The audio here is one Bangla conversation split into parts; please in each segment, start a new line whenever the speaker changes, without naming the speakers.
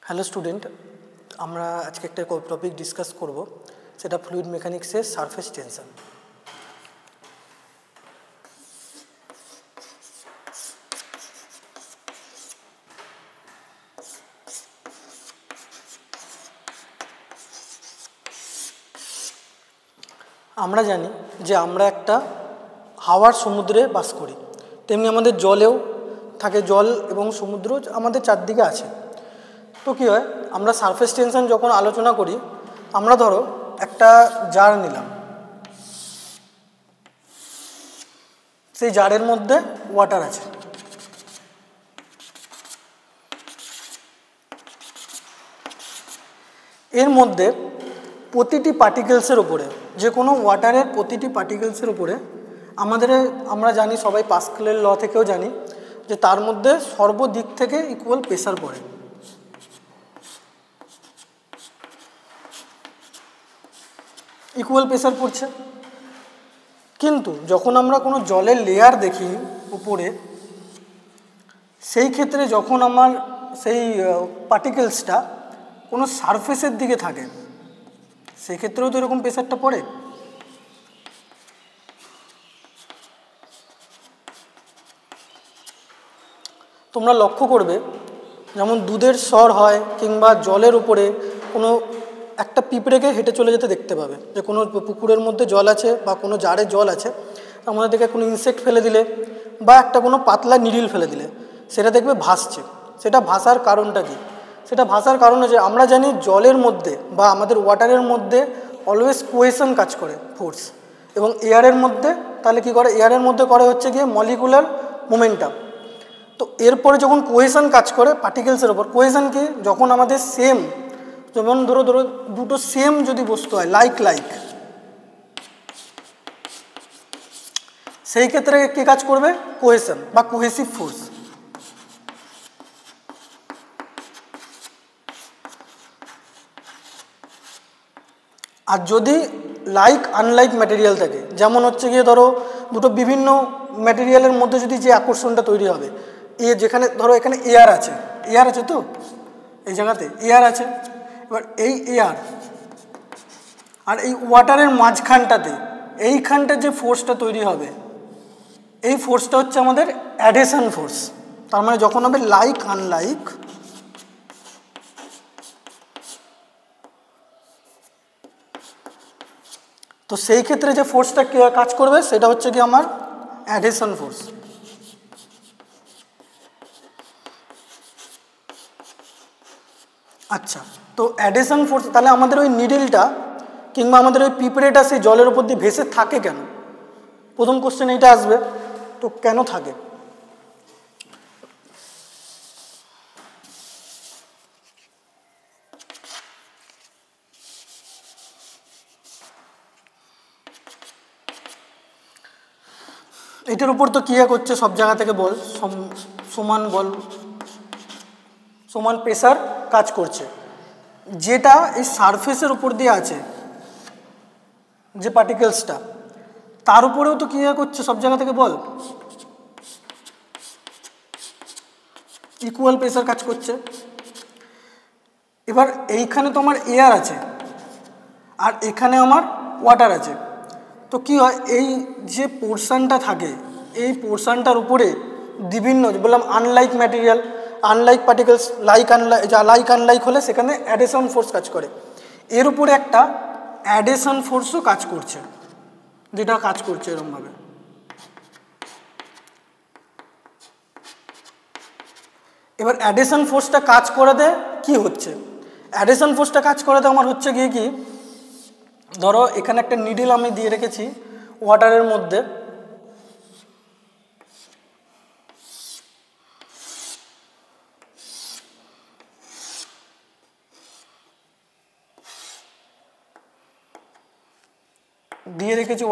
হ্যালো স্টুডেন্ট, আমরা আজকে একটা টপিক ডিসকাস করব, সেটা ফ্লুইড মেকানিক্সের সারফেস টেনশন। আমরা জানি যে আমরা একটা হাওয়ার সমুদ্রে বাস করি, তেমনি আমাদের জলেও থাকে, জল এবং সমুদ্র আমাদের চারদিকে আছে। তো কী হয়, আমরা সারফেস টেনশন যখন আলোচনা করি, আমরা ধরো একটা জার নিলাম, সেই জারের মধ্যে ওয়াটার আছে। এর মধ্যে প্রতিটি পার্টিকেলসের উপরে, যে কোনো ওয়াটারের প্রতিটি পার্টিকেলসের উপরে আমরা জানি, সবাই পাস্কেলের ল থেকেও জানি যে তার মধ্যে সর্বদিক থেকে ইকুয়াল প্রেসার পড়ে। ইকুয়াল প্রেসার পড়ছে। কিন্তু যখন আমরা কোনো জলের লেয়ার দেখি উপরে, সেই ক্ষেত্রে যখন আমার সেই পার্টিকেলসটা কোনো সারফেসের দিকে থাকে, সেই ক্ষেত্রেও তো এরকম প্রেসারটা পড়ে। তোমরা লক্ষ্য করবে, যেমন দুধের স্বর হয় কিংবা জলের উপরে কোনো একটা পিঁপড়েকে হেঁটে চলে যেতে দেখতে পাবে, যে কোনো পুকুরের মধ্যে জল আছে বা কোনো জারে জল আছে, আমাদের দিকে কোনো ইনসেক্ট ফেলে দিলে বা একটা কোনো পাতলা নিডিল ফেলে দিলে সেটা দেখবে ভাসছে। সেটা ভাসার কারণটা কি? সেটা ভাসার কারণ হচ্ছে, আমরা জানি জলের মধ্যে বা আমাদের ওয়াটারের মধ্যে অলওয়েজ কোহেশন কাজ করে, ফোর্স। এবং এয়ারের মধ্যে তাহলে কি করে, এয়ারের মধ্যে করে হচ্ছে গিয়ে মলিকুলার মোমেন্টাম। তো এরপরে যখন কোহেশন কাজ করে পার্টিকেলসের ওপর, কোহেশন কি, যখন আমাদের সেম, যেমন ধরো দুটো সেম যদি বস্তু হয়, লাইক, সেই ক্ষেত্রে কি কাজ করবে, কোহেশন বা কোহেসিভ ফোর্স। আর যদি লাইক আনলাইক ম্যাটেরিয়াল থাকে, যেমন হচ্ছে গিয়ে ধরো দুটো বিভিন্ন ম্যাটেরিয়ালের মধ্যে যদি যে আকর্ষণটা তৈরি হবে, যেখানে ধরো এখানে এয়ার আছে তো, এই জায়গাতে এয়ার আছে, এবার এই এয়ার আর এই ওয়াটারের মাঝখানটাতে, এইখানটার যে ফোর্সটা তৈরি হবে, এই ফোর্সটা হচ্ছে আমাদের অ্যাডেশন ফোর্স। তার মানে যখন হবে লাইক আনলাইক, তো সেই ক্ষেত্রে যে ফোর্সটা কাজ করবে সেটা হচ্ছে কি আমার অ্যাডেশন ফোর্স। আচ্ছা, তো অ্যাডেশন ফোর্স, তাহলে আমাদের ওই নিডেলটা কিংবা আমাদের ওই পিঁপড়েটা সেই জলের উপর দিয়ে ভেসে থাকে কেন? প্রথম কোশ্চেন এইটা আসবে, তো কেন থাকে? এটার উপর তো ক্রিয়া করছে সব জায়গা থেকে বল, সমান বল, সমান প্রেসার কাজ করছে, যেটা এই সারফেসের উপর দিয়ে আছে যে পার্টিকেলসটা, তার উপরেও তো ক্রিয়া করছে সব জায়গা থেকে বল, ইকুয়াল প্রেসার কাজ করছে। এবার এইখানে তো আমার এয়ার আছে আর এখানে আমার ওয়াটার আছে, তো কি হয়, এই যে পোর্শনটা থাকে, এই পোর্শনটার উপরে বিভিন্ন, বললাম unlike material, unlike particles, like unlike হলে সেখানে অ্যাডেশন ফোর্স কাজ করে। এর উপরে একটা অ্যাডেশন ফোর্সও কাজ করছে, যেটা কাজ করছে এরকমভাবে। এবার অ্যাডেশন ফোর্সটা কাজ করাতে কি হচ্ছে, অ্যাডেশন ফোর্সটা কাজ করাতে আমার হচ্ছে গিয়ে কি, ধরো এখানে একটা নিডল আমি দিয়ে রেখেছি ওয়াটারের মধ্যে,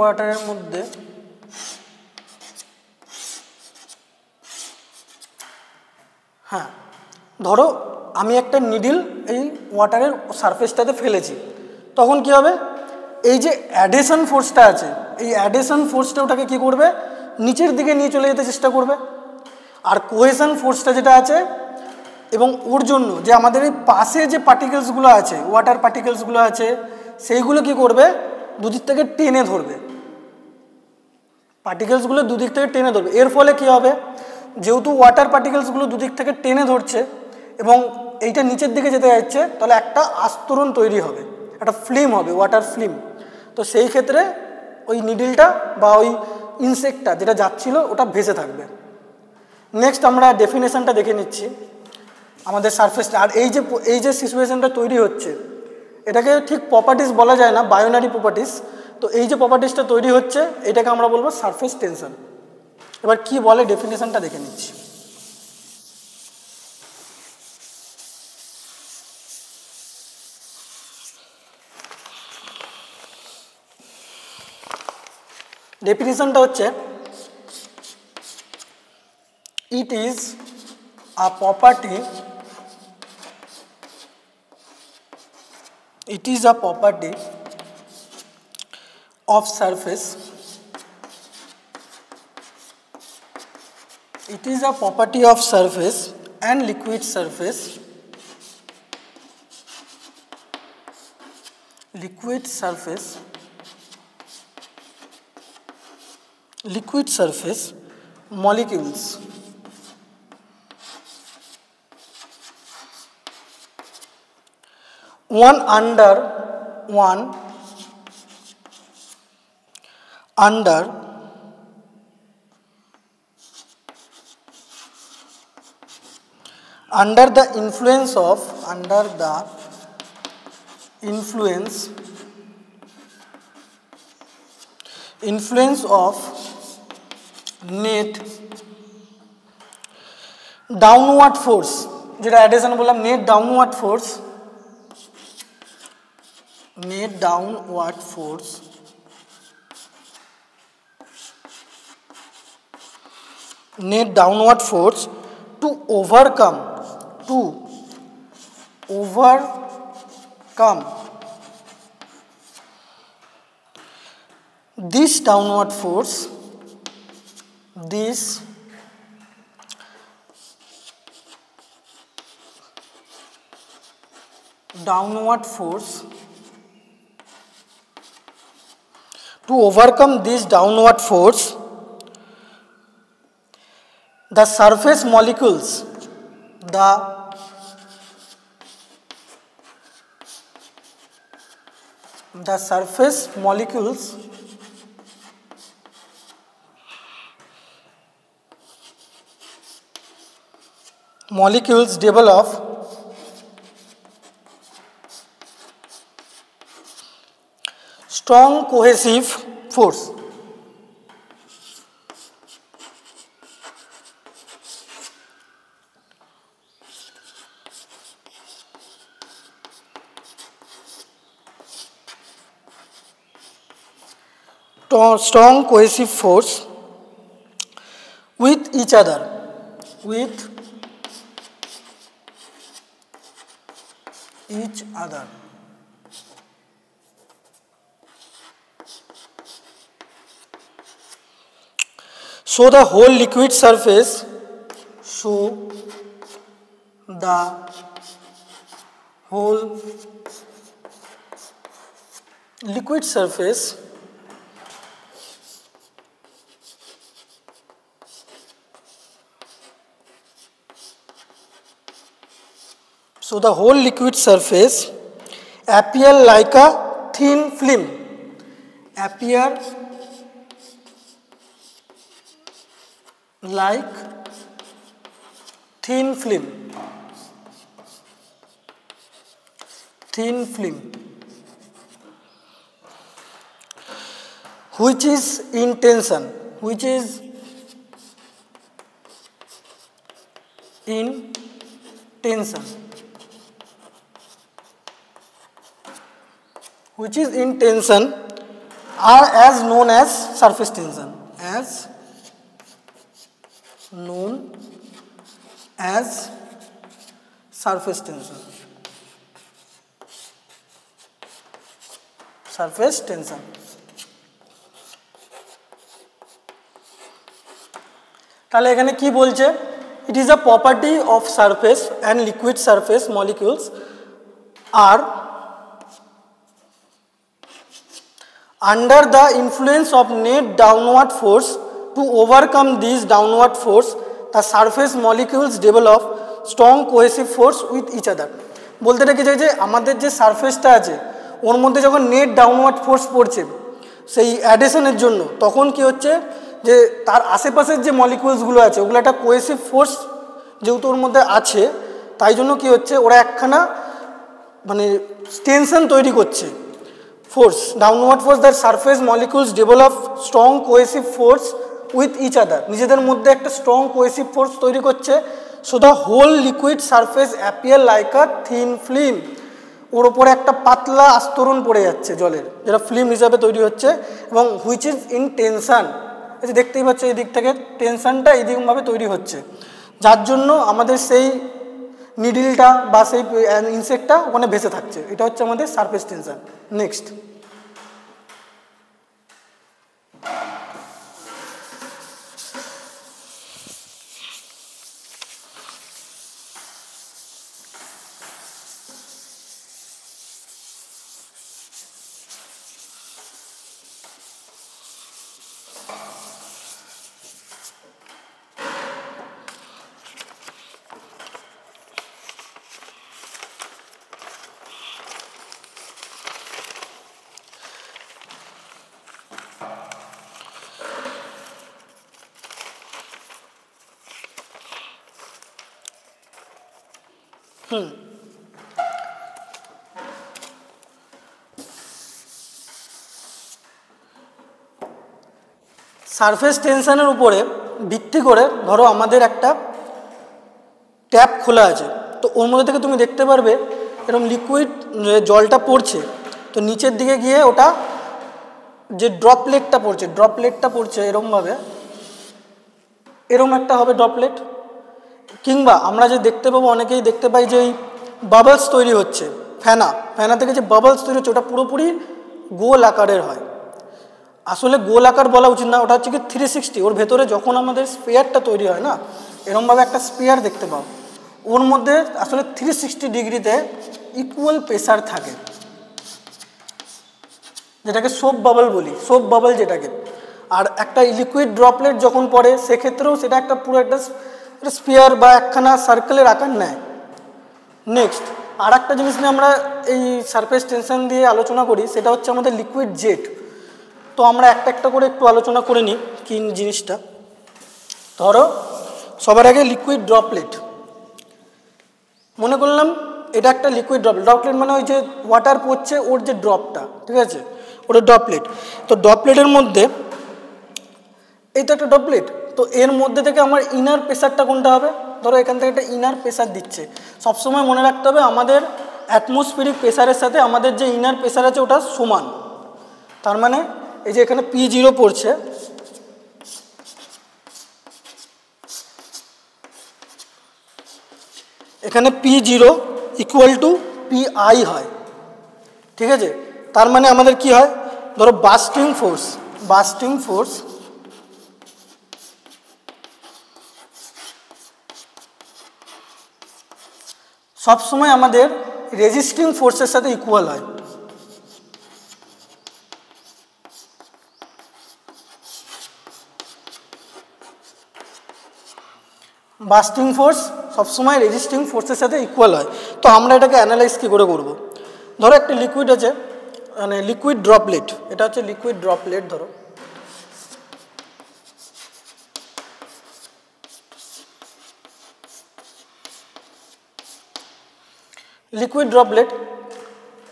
ওয়াটারের মধ্যে হ্যাঁ, ধরো আমি একটা নিডল এই ওয়াটারের সারফেসটাতে ফেলেছি, তখন কি হবে, এই যে অ্যাডেশন ফোর্সটা আছে, এই অ্যাডেশন ফোর্সটা ওটাকে কী করবে, নিচের দিকে নিয়ে চলে যেতে চেষ্টা করবে। আর কোহেশন ফোর্সটা যেটা আছে, এবং ওর জন্য যে আমাদের এই পাশে যে পার্টিকেলসগুলো আছে, ওয়াটার পার্টিকেলসগুলো আছে, সেইগুলো কি করবে, দুদিক থেকে টেনে ধরবে, পার্টিকেলসগুলো দুদিক থেকে টেনে ধরবে। এর ফলে কি হবে, যেহেতু ওয়াটার পার্টিকেলসগুলো দুদিক থেকে টেনে ধরছে এবং এইটা নিচের দিকে যেতে যাচ্ছে, তাহলে একটা আস্তরণ তৈরি হবে, একটা ফিল্ম হবে, ওয়াটার ফিল্ম। তো সেই ক্ষেত্রে ওই নিডলটা বা ওই ইনসেক্টটা যেটা যাচ্ছিল ওটা ভেসে থাকবে। নেক্সট আমরা ডেফিনেশনটা দেখে নিচ্ছি আমাদের সারফেসটা। আর এই যে সিচুয়েশনটা তৈরি হচ্ছে, এটাকে ঠিক প্রপার্টিস বলা যায় না, বায়োনারি প্রপার্টিস। তো এই যে প্রপার্টিসটা তৈরি হচ্ছে, এটাকে আমরা বলবো সারফেস টেনশন। এবার কি বলে ডেফিনেশনটা দেখে নিচ্ছি। ডেফিনেশনটা হচ্ছে, it is a property, it is a property of surface, it is a property of surface and liquid surface, liquid surface molecules one under the influence of net downward force, যেটা অ্যাডিশন বললাম, net downward force to overcome this downward force to overcome this downward force, the surface molecules develop strong cohesive force. Strong cohesive force with each other, so the whole liquid surface appear like a thin film, which is in tension, which is in tension are as known as surface tension, surface tension. তাহলে এখানে কি বলছে, It is a property of surface and liquid surface molecules are under the influence of net downward force. To overcome this downward force, the surface molecules develop strong cohesive force with each other. বলতে রেখে যায় যে আমাদের যে সারফেসটা আছে ওর মধ্যে যখন নেট ডাউনওয়ার্ড ফোর্স পড়ছে সেই অ্যাডিশনের জন্য, তখন কি হচ্ছে যে তার আশেপাশের যে মলিকিউলসগুলো আছে ওগুলো একটা কোহেসিভ ফোর্স যেহেতু ওর মধ্যে আছে, তাই জন্য কি হচ্ছে ওরা একখানা মানে টেনশন তৈরি করছে। Force downward force, that surface molecules develop strong cohesive force with each other, নিজেদের মধ্যে একটা স্ট্রং কোহেসিভ ফোর্স তৈরি করছে। So the whole liquid surface appear like a thin film, ওর ওপরে একটা পাতলা আস্তরণ পড়ে যাচ্ছে জলের, যেটা ফিল্ম হিসাবে তৈরি হচ্ছে এবং হুইচ ইজ ইন টেনশন। এই যে দেখতেই পাচ্ছ এই দিক থেকে টেনশনটা এইদিকভাবে তৈরি হচ্ছে, যার জন্য আমাদের সেই নিডলটা বা সেই ইনসেক্টটা ওখানে ভেসে থাকছে। এটা হচ্ছে আমাদের সারফেস টেনশন। নেক্সট, সারফেস টেনশনের উপরে ভিত্তি করে ধরো আমাদের একটা ট্যাপ খোলা আছে, তো ওর মধ্যে থেকে তুমি দেখতে পারবে এরকম লিকুইড জলটা পড়ছে, তো নিচের দিকে গিয়ে ওটা যে ড্রপলেটটা পড়ছে এরকমভাবে, এরকম একটা হবে ড্রপলেট। কিংবা আমরা যে দেখতে পাবো, অনেকেই দেখতে পাই যে এই বাবলস তৈরি হচ্ছে, ফেনা থেকে যে বাবলস তৈরি হচ্ছে ওটা পুরোপুরি গোল আকারের হয়। আসলে গোল আকার বলা উচিত না, ওটা হচ্ছে কি 360। ওর ভেতরে যখন আমাদের স্পেয়ারটা তৈরি হয় না, এরকমভাবে একটা স্পেয়ার দেখতে পাও, ওর মধ্যে আসলে 360 ডিগ্রিতে ইকুয়াল প্রেসার থাকে, যেটাকে সোপ বাবল বলি, সোপ বাবল যেটাকে। আর একটা লিকুইড ড্রপলেট যখন পড়ে সেক্ষেত্রেও সেটা একটা পুরো একটা স্পেয়ার বা একখানা সার্কেলের আকার নেয়। নেক্সট, আর একটা জিনিস নিয়ে আমরা এই সারফেস টেনশন দিয়ে আলোচনা করি, সেটা হচ্ছে আমাদের লিকুইড জেট। তো আমরা একটা একটা করে একটু আলোচনা করে নিই কি জিনিসটা। ধরো সবার আগে লিকুইড ড্রপলেট, মনে করলাম এটা একটা লিকুইড ড্রপলেট মানে ওই যে ওয়াটার পড়ছে ওর যে ড্রপটা, ঠিক আছে, ওটা ড্রপলেট। তো ড্রপলেটের মধ্যে এই তো একটা ড্রপলেট, তো এর মধ্যে থেকে আমার ইনার প্রেসারটা কোনটা হবে? ধরো এখান থেকে একটা ইনার প্রেসার দিচ্ছে। সবসময় মনে রাখতে হবে আমাদের অ্যাটমসফিয়ারিক প্রেসারের সাথে আমাদের যে ইনার প্রেসার আছে ওটা সমান। তার মানে এই যে এখানে P0 পড়ছে, এখানে P0 ইকুয়াল টু PI হয়, ঠিক আছে। তার মানে আমাদের কি হয়, ধরো বাস্টিং ফোর্স সবসময় আমাদের রেজিস্টিং ফোর্সের সাথে ইকুয়াল হয়। বাস্টিং ফোর্স সবসময় রেজিস্টিং ফোর্সের সাথে ইকুয়াল হয়। তো আমরা এটাকে অ্যানালাইজ কী করে করব? ধরো একটা লিকুইড আছে, মানে লিকুইড ড্রপলেট, এটা হচ্ছে লিকুইড ড্রপলেট। ধরো লিকুইড ড্রপলেট,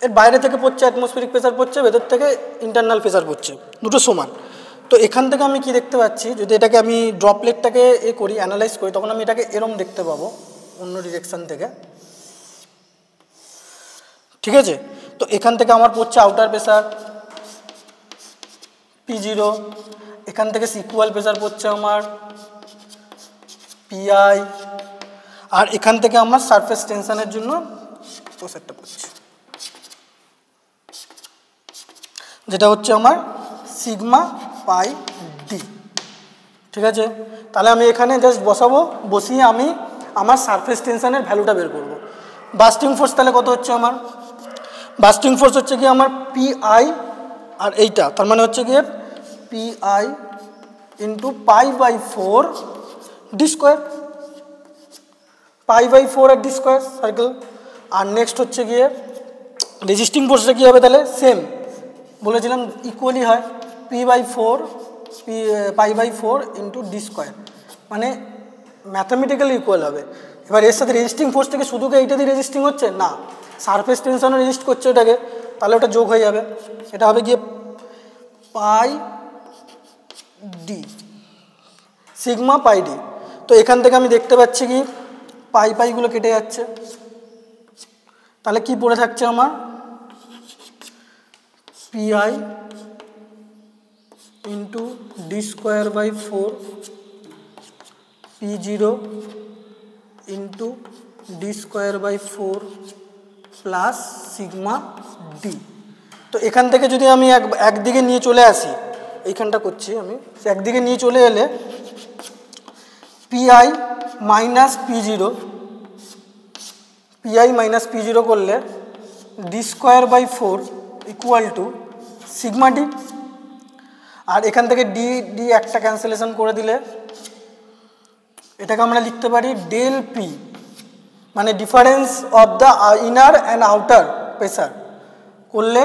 এর বাইরে থেকে পড়ছে অ্যাটমসফিয়ারিক প্রেসার পড়ছে, ভেতর থেকে ইন্টারনাল প্রেসার পড়ছে, দুটো সমান। তো এখান থেকে আমি কি দেখতে পাচ্ছি, যদি এটাকে আমি ড্রপলেটটাকে করি অ্যানালাইজ করি, তখন আমি এটাকে এরম দেখতে পাবো অন্য ডিরেকশান থেকে, ঠিক আছে। তো এখান থেকে আমার পড়ছে আউটার প্রেসার P0, এখান থেকে ইকুয়াল প্রেসার পড়ছে আমার PI, আর এখান থেকে আমার সারফেস টেনশনের জন্য প্রেসারটা পড়ছে, যেটা হচ্ছে আমার σ π d, ঠিক আছে, তাহলে আমি এখানে জাস্ট বসাবো, বসিয়ে আমি আমার সারফেস টেনশনের ভ্যালুটা বের করব। বাস্টিং ফোর্স তাহলে কত হচ্ছে আমার, বাস্টিং ফোর্স হচ্ছে কি আমার পিআই আর এইটা, তার মানে হচ্ছে গিয়ে পিআই ইন্টু π/4 ডি স্কোয়ার, π/4 আর ডি স্কোয়ার সার্কেল। আর নেক্সট হচ্ছে গিয়ে রেজিস্টিং ফোর্সটা কী হবে, তাহলে সেম বলেছিলাম ইকুয়ালি হয়, π/4 ইন্টু ডি স্কোয়ার, মানে ম্যাথামেটিক্যালি ইকুয়াল হবে। এবার এর সাথে রেজিস্টিং ফোর্স থেকে শুধু কি এইটা দিয়ে রেজিস্টিং হচ্ছে না, সারফেস টেনশনও রেজিস্ট করছে ওটাকে, তাহলে ওটা যোগ হয়ে যাবে, এটা হবে গিয়ে π/d সিগমা π/d। তো এখান থেকে আমি দেখতে পাচ্ছি কি পাইগুলো কেটে যাচ্ছে, তাহলে কি পড়ে থাকছে আমার pi into d square p0 into d square plus sigma d. তো এখান থেকে যদি আমি একদিকে নিয়ে চলে আসি, এইখানটা করছি আমি, একদিকে নিয়ে চলে এলে পিআই মাইনাস p0 করলে d square equal to sigma d. আর এখান থেকে ডি একটা ক্যান্সেলেশন করে দিলে এটাকে আমরা লিখতে পারি ডেল পি, মানে difference of the inner and outer pressure করলে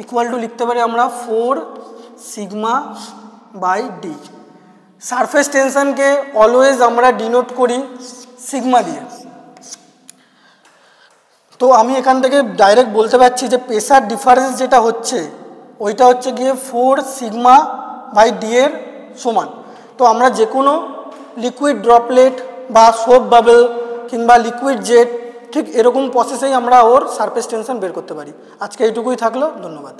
ইকুয়াল টু লিখতে পারি আমরা 4 সিগমা/ডি। সারফেস টেনশনকে অলওয়েজ আমরা ডিনোট করি সিগমা দিয়ে। তো আমি এখান থেকে ডাইরেক্ট বলতে পারছি যে প্রেসার ডিফারেন্স যেটা হচ্ছে ওইটা হচ্ছে গিয়ে 4 সিগমা/ডি এর সমান। তো আমরা যে কোনো লিকুইড ড্রপলেট বা সোপ বাবল কিংবা লিকুইড জেট ঠিক এরকম প্রসেসেই আমরা ওর সারফেস টেনশন বের করতে পারি। আজকে এইটুকুই থাকলো, ধন্যবাদ।